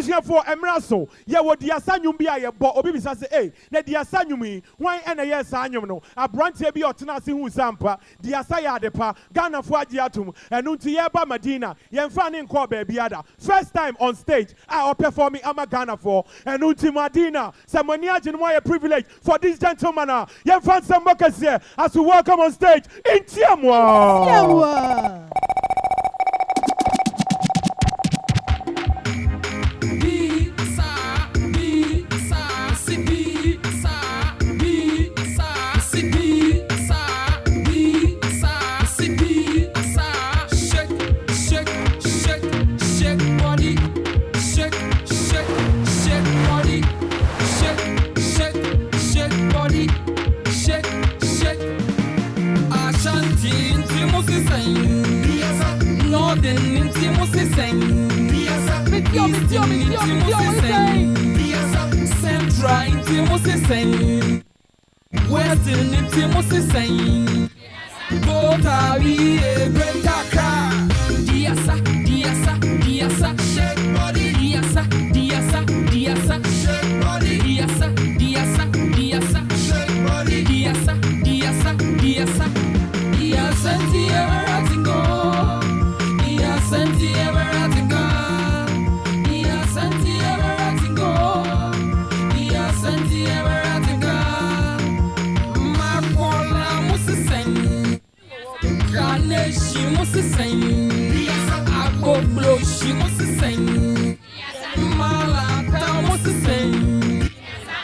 for Emraso, ya what the asanyum be a bo obi bisa say, eh, let the asanyumi, why and a yes anyum no, a branch be or tenasi who sampa, the asaya de pa, Ghana for Diatum, and Untieba Medina, Yenfan in Ko baby ada. First time on stage, I will performing Ama Ghana for, and Unti Madina, Samonia Genoa privilege for this gentleman, Yenfan Sambokas here, as we welcome on stage in Tiamwa. Western intimacy saying, Bota we a great car. Diasa, diasa, diasa, shake body, diasa, diasa, diasa, shake body, diasa, diasa, diasa, shake body, diasa, diasa, diasa, diasa, diasa, go, diasa, diasa, go, diasa, diasa, go, diasa, diasa. She must sing. I go blow, she must sing. Malata must sing.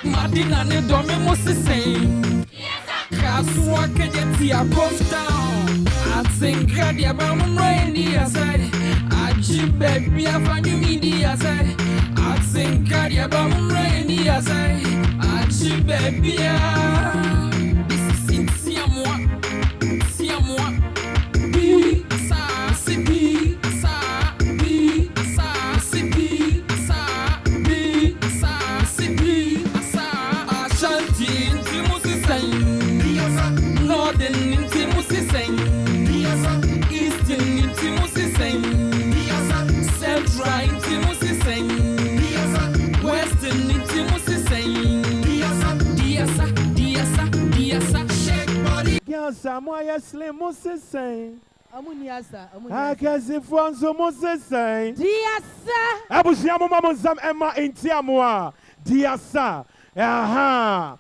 Madina ne dome must sing. Kaswa kejeti a post down. I think Gradia Bam Rainy aside. I jib baby a funny media aside. I think Gradia Bam Rainy aside. I jib baby a. This is in Siamwa. Siamwa. Samoya Slim Moses saying, Amuniasa, I can see Fonso Moses saying, Dear sir, Abusiamo Mamma Emma in Tiamwa, dear sir, aha.